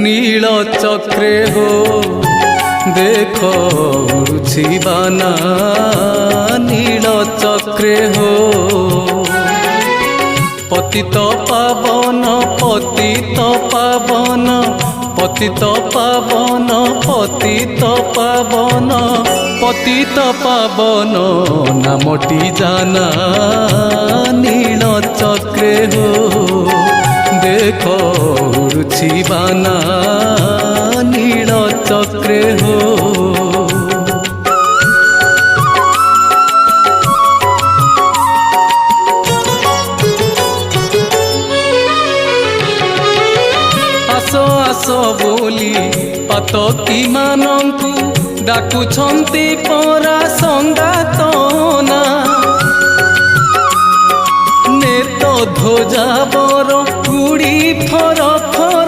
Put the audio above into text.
नील चक्रे हो देख उड़ुछि बाना नील चक्रे हो पतित पावन पतित पावन पतित पावन पतित पावन पतित पावन नामटी जाना नील चक्रे हो देख उड़ुछि बाना नील चक्रे हो आस बोली पातकी मानंकु डाकुछंती परा संगातना नेत ध्वजा बर उड़ी फर फर